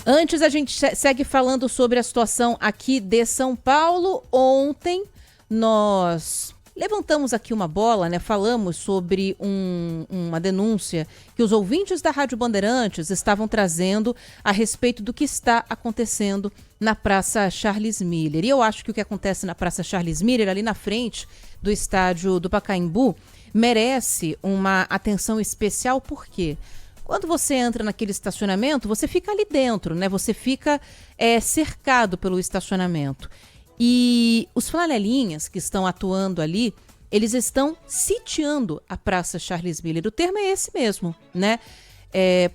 Antes a gente segue falando sobre a situação aqui de São Paulo. Ontem nós levantamos aqui uma bola, né? Falamos sobre uma denúncia que os ouvintes da Rádio Bandeirantes estavam trazendo a respeito do que está acontecendo na Praça Charles Miller. E eu acho que o que acontece na Praça Charles Miller, ali na frente do estádio do Pacaembu, merece uma atenção especial. Por quê? Quando você entra naquele estacionamento, você fica ali dentro, né? Você fica cercado pelo estacionamento. E os flanelinhas que estão atuando ali, eles estão sitiando a Praça Charles Miller. O termo é esse mesmo, né?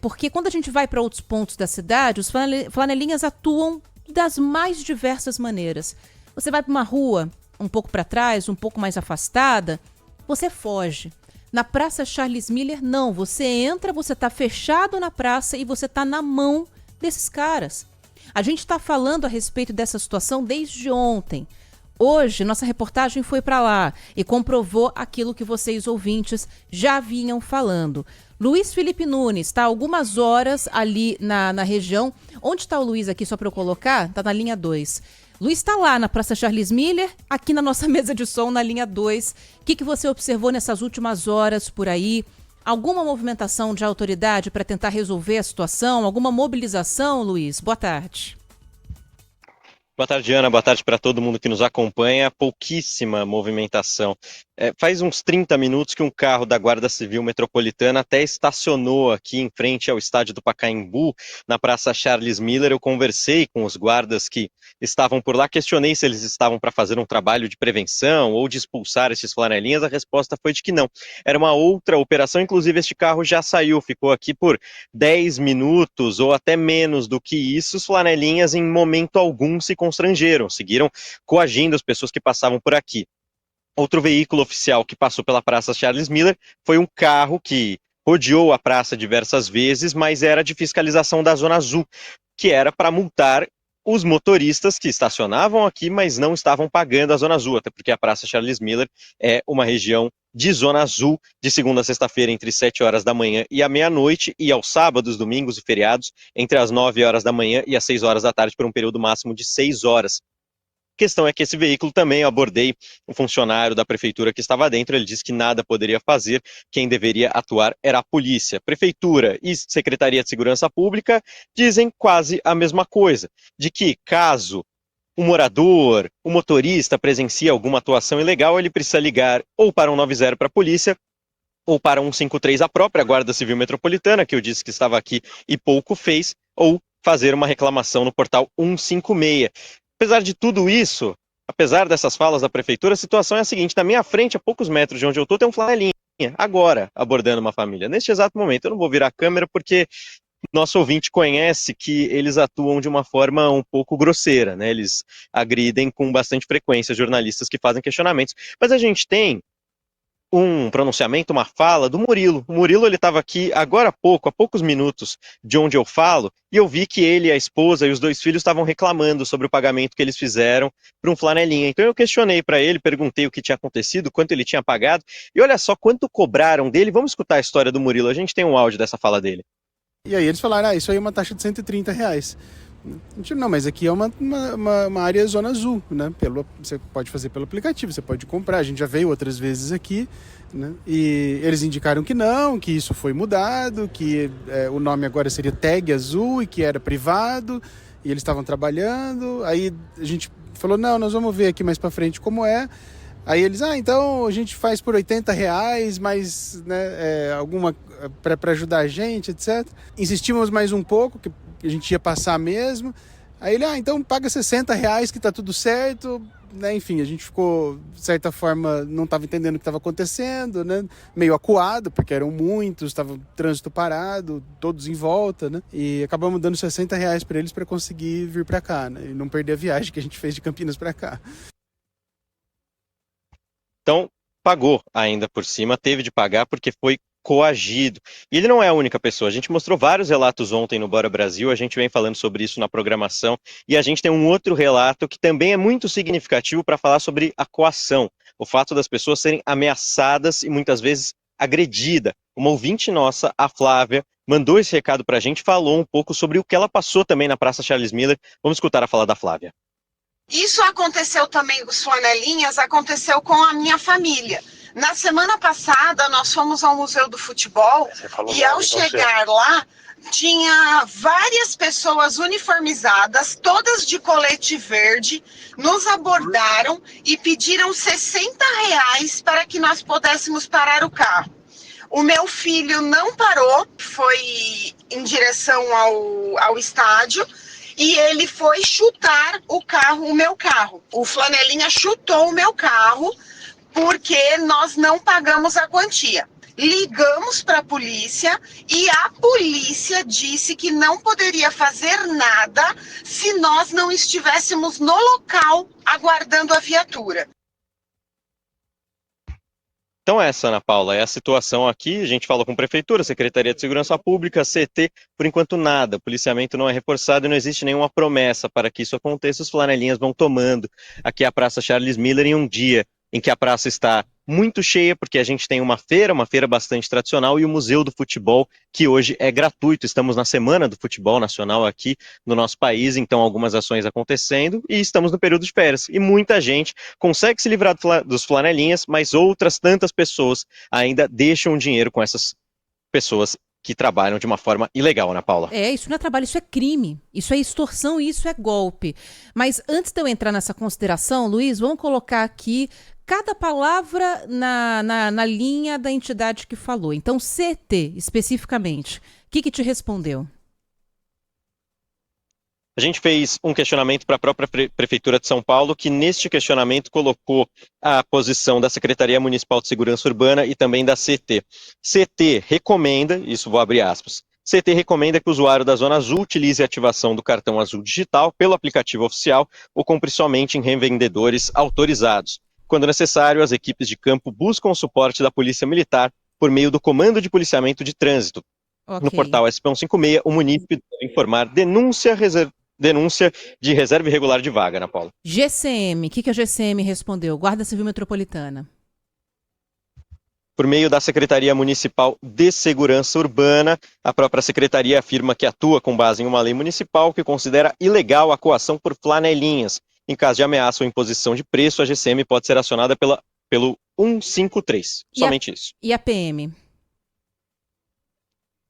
Porque quando a gente vai para outros pontos da cidade, os flanelinhas atuam das mais diversas maneiras. Você vai para uma rua um pouco para trás, um pouco mais afastada, você foge. Na Praça Charles Miller, não. Você entra, você está fechado na praça e você está na mão desses caras. A gente está falando a respeito dessa situação desde ontem. Hoje, nossa reportagem foi para lá e comprovou aquilo que vocês, ouvintes, já vinham falando. Luiz Felipe Nunes está há algumas horas ali na região. Onde está o Luiz aqui, só para eu colocar? Está na linha 2. Luiz está lá na Praça Charles Miller, aqui na nossa mesa de som, na linha 2. O que você observou nessas últimas horas por aí? Alguma movimentação de autoridade para tentar resolver a situação? Alguma mobilização, Luiz? Boa tarde. Boa tarde, Ana. Boa tarde para todo mundo que nos acompanha. Pouquíssima movimentação. Faz uns 30 minutos que um carro da Guarda Civil Metropolitana até estacionou aqui em frente ao estádio do Pacaembu, na Praça Charles Miller. Eu conversei com os guardas que estavam por lá, questionei se eles estavam para fazer um trabalho de prevenção ou de expulsar esses flanelinhas. A resposta foi de que não. Era uma outra operação, inclusive este carro já saiu, ficou aqui por 10 minutos ou até menos do que isso. Os flanelinhas em momento algum se constrangeram, seguiram coagindo as pessoas que passavam por aqui. Outro veículo oficial que passou pela Praça Charles Miller foi um carro que rodeou a praça diversas vezes, mas era de fiscalização da Zona Azul, que era para multar os motoristas que estacionavam aqui, mas não estavam pagando a Zona Azul, até porque a Praça Charles Miller é uma região de Zona Azul, de segunda a sexta-feira, entre 7 horas da manhã e a meia-noite, e aos sábados, domingos e feriados, entre as 9 horas da manhã e as 6 horas da tarde, por um período máximo de 6 horas. A questão é que esse veículo também, eu abordei um funcionário da prefeitura que estava dentro, ele disse que nada poderia fazer, quem deveria atuar era a polícia. Prefeitura e Secretaria de Segurança Pública dizem quase a mesma coisa, de que caso o morador, o motorista presencie alguma atuação ilegal, ele precisa ligar ou para 190 para a polícia, ou para 153 a própria Guarda Civil Metropolitana, que eu disse que estava aqui e pouco fez, ou fazer uma reclamação no portal 156. Apesar de tudo isso, apesar dessas falas da prefeitura, a situação é a seguinte: na minha frente, a poucos metros de onde eu estou, tem um flanelinha, agora, abordando uma família. Neste exato momento, eu não vou virar a câmera porque nosso ouvinte conhece que eles atuam de uma forma um pouco grosseira, né? Eles agridem com bastante frequência jornalistas que fazem questionamentos. Mas a gente tem um pronunciamento, uma fala do Murilo. O Murilo, ele estava aqui agora há pouco, há poucos minutos de onde eu falo, e eu vi que ele, a esposa e os 2 filhos estavam reclamando sobre o pagamento que eles fizeram para um flanelinha. Então eu questionei para ele, perguntei o que tinha acontecido, quanto ele tinha pagado, e olha só quanto cobraram dele. Vamos escutar a história do Murilo, a gente tem um áudio dessa fala dele. E aí eles falaram, isso aí é uma taxa de R$130. Não, mas aqui é uma área Zona Azul, né? Você pode fazer pelo aplicativo, você pode comprar. A gente já veio outras vezes aqui, né? E eles indicaram que não, que isso foi mudado, que o nome agora seria Tag Azul e que era privado, e eles estavam trabalhando. Aí a gente falou, não, nós vamos ver aqui mais pra frente como é. Aí eles, então a gente faz por R$80, mas né, alguma para ajudar a gente, etc. Insistimos mais um pouco, que a gente ia passar mesmo. Aí ele, então paga R$60 que tá tudo certo. Né? Enfim, a gente ficou, de certa forma, não estava entendendo o que estava acontecendo, né? Meio acuado, porque eram muitos, estava o trânsito parado, todos em volta, né? E acabamos dando R$60 para eles para conseguir vir para cá, né? E não perder a viagem que a gente fez de Campinas para cá. Então, pagou ainda por cima, teve de pagar porque foi coagido. E ele não é a única pessoa. A gente mostrou vários relatos ontem no Bora Brasil, a gente vem falando sobre isso na programação, e a gente tem um outro relato que também é muito significativo para falar sobre a coação, o fato das pessoas serem ameaçadas e muitas vezes agredidas. Uma ouvinte nossa, a Flávia, mandou esse recado pra gente, falou um pouco sobre o que ela passou também na Praça Charles Miller. Vamos escutar a fala da Flávia. Isso aconteceu também, os flanelinhas, aconteceu com a minha família. Na semana passada, nós fomos ao Museu do Futebol e ao chegar lá, tinha várias pessoas uniformizadas, todas de colete verde, nos abordaram e pediram R$60 para que nós pudéssemos parar o carro. O meu filho não parou, foi em direção ao estádio, e ele foi chutar o meu carro. O flanelinha chutou o meu carro porque nós não pagamos a quantia. Ligamos para a polícia e a polícia disse que não poderia fazer nada se nós não estivéssemos no local aguardando a viatura. Então essa, Ana Paula, é a situação aqui. A gente falou com a Prefeitura, Secretaria de Segurança Pública, CT, por enquanto nada. O policiamento não é reforçado e não existe nenhuma promessa para que isso aconteça. Os flanelinhas vão tomando aqui a Praça Charles Miller em um dia em que a praça está muito cheia, porque a gente tem uma feira bastante tradicional, e o Museu do Futebol, que hoje é gratuito. Estamos na Semana do Futebol Nacional aqui no nosso país, então algumas ações acontecendo, e estamos no período de férias. E muita gente consegue se livrar dos flanelinhas, mas outras tantas pessoas ainda deixam dinheiro com essas pessoas que trabalham de uma forma ilegal, Ana Paula. Isso não é trabalho, isso é crime, isso é extorsão e isso é golpe. Mas antes de eu entrar nessa consideração, Luiz, vamos colocar aqui cada palavra na linha da entidade que falou. Então, CT, especificamente, o que te respondeu? A gente fez um questionamento para a própria Prefeitura de São Paulo, que neste questionamento colocou a posição da Secretaria Municipal de Segurança Urbana e também da CT. CT recomenda, isso vou abrir aspas, CT recomenda que o usuário da Zona Azul utilize a ativação do cartão azul digital pelo aplicativo oficial ou compre somente em revendedores autorizados. Quando necessário, as equipes de campo buscam o suporte da Polícia Militar por meio do Comando de Policiamento de Trânsito. Okay. No portal SP156, o munícipe deve informar denúncia de reserva irregular de vaga, Ana Paula. GCM, o que a GCM respondeu? Guarda Civil Metropolitana. Por meio da Secretaria Municipal de Segurança Urbana, a própria secretaria afirma que atua com base em uma lei municipal que considera ilegal a coação por flanelinhas. Em caso de ameaça ou imposição de preço, a GCM pode ser acionada pelo 153. Somente isso. E a PM?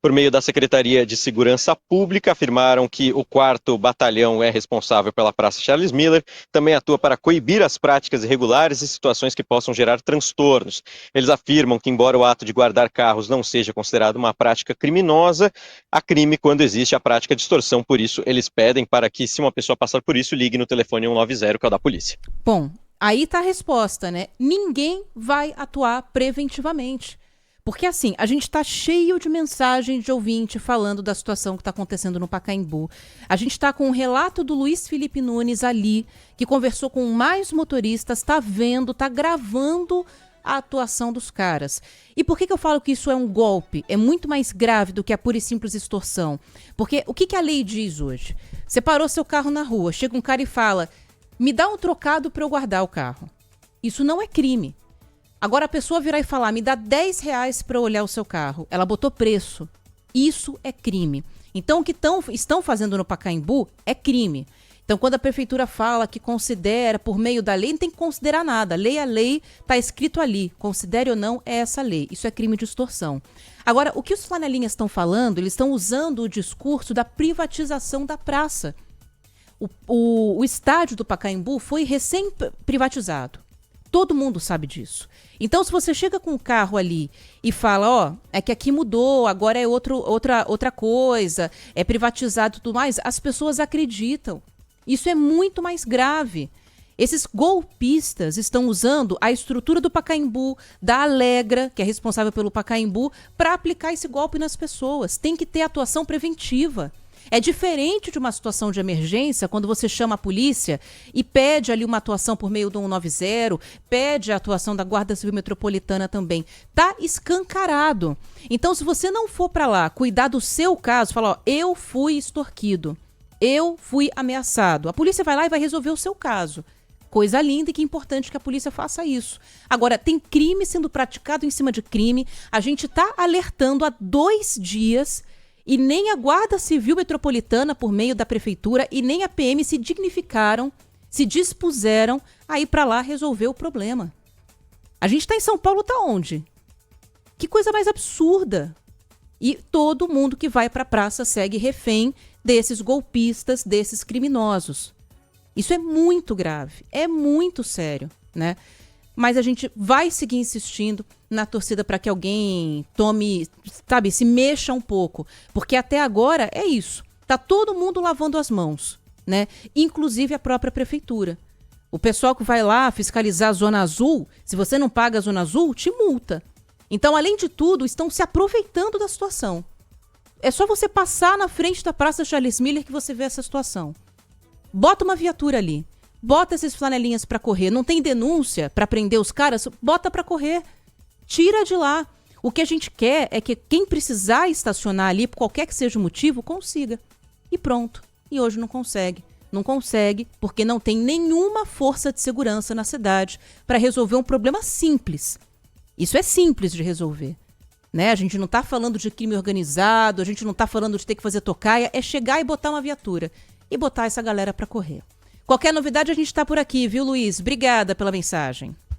Por meio da Secretaria de Segurança Pública, afirmaram que o 4º Batalhão é responsável pela Praça Charles Miller, também atua para coibir as práticas irregulares e situações que possam gerar transtornos. Eles afirmam que, embora o ato de guardar carros não seja considerado uma prática criminosa, há crime quando existe a prática de extorsão. Por isso, eles pedem para que, se uma pessoa passar por isso, ligue no telefone 190, que é o da polícia. Bom, aí está a resposta, né? Ninguém vai atuar preventivamente. Porque assim, a gente está cheio de mensagens de ouvinte falando da situação que está acontecendo no Pacaembu. A gente está com um relato do Luiz Felipe Nunes ali, que conversou com mais motoristas, está vendo, está gravando a atuação dos caras. E por que eu falo que isso é um golpe? É muito mais grave do que a pura e simples extorsão. Porque o que a lei diz hoje? Você parou seu carro na rua, chega um cara e fala, me dá um trocado para eu guardar o carro. Isso não é crime. Agora a pessoa virar e falar, me dá R$10 para olhar o seu carro. Ela botou preço. Isso é crime. Então o que estão fazendo no Pacaembu é crime. Então quando a prefeitura fala que considera por meio da lei, não tem que considerar nada. Lei é lei, está escrito ali. Considere ou não, é essa lei. Isso é crime de extorsão. Agora, o que os flanelinhas estão falando, eles estão usando o discurso da privatização da praça. O estádio do Pacaembu foi recém-privatizado. Todo mundo sabe disso. Então, se você chega com um carro ali e fala, é que aqui mudou, agora é outra coisa, é privatizado e tudo mais, as pessoas acreditam. Isso é muito mais grave. Esses golpistas estão usando a estrutura do Pacaembu, da Alegra, que é responsável pelo Pacaembu, para aplicar esse golpe nas pessoas. Tem que ter atuação preventiva. É diferente de uma situação de emergência, quando você chama a polícia e pede ali uma atuação por meio do 190, pede a atuação da Guarda Civil Metropolitana também. Tá escancarado. Então, se você não for para lá cuidar do seu caso, falar, eu fui extorquido, eu fui ameaçado, a polícia vai lá e vai resolver o seu caso. Coisa linda e que é importante que a polícia faça isso. Agora, tem crime sendo praticado em cima de crime. A gente está alertando há 2 dias E nem a Guarda Civil Metropolitana, por meio da Prefeitura, e nem a PM se dignificaram, se dispuseram a ir para lá resolver o problema. A gente está em São Paulo, tá onde? Que coisa mais absurda. E todo mundo que vai para a praça segue refém desses golpistas, desses criminosos. Isso é muito grave, é muito sério, né? Mas a gente vai seguir insistindo na torcida para que alguém tome, sabe, se mexa um pouco. Porque até agora é isso. Tá todo mundo lavando as mãos, né? Inclusive a própria prefeitura. O pessoal que vai lá fiscalizar a Zona Azul, se você não paga a Zona Azul, te multa. Então, além de tudo, estão se aproveitando da situação. É só você passar na frente da Praça Charles Miller que você vê essa situação. Bota uma viatura ali. Bota esses flanelinhas para correr. Não tem denúncia para prender os caras? Bota para correr. Tira de lá. O que a gente quer é que quem precisar estacionar ali, por qualquer que seja o motivo, consiga. E pronto. E hoje não consegue. Não consegue porque não tem nenhuma força de segurança na cidade para resolver um problema simples. Isso é simples de resolver. Né? A gente não está falando de crime organizado, a gente não está falando de ter que fazer tocaia, é chegar e botar uma viatura. E botar essa galera para correr. Qualquer novidade a gente está por aqui, viu, Luiz? Obrigada pela mensagem.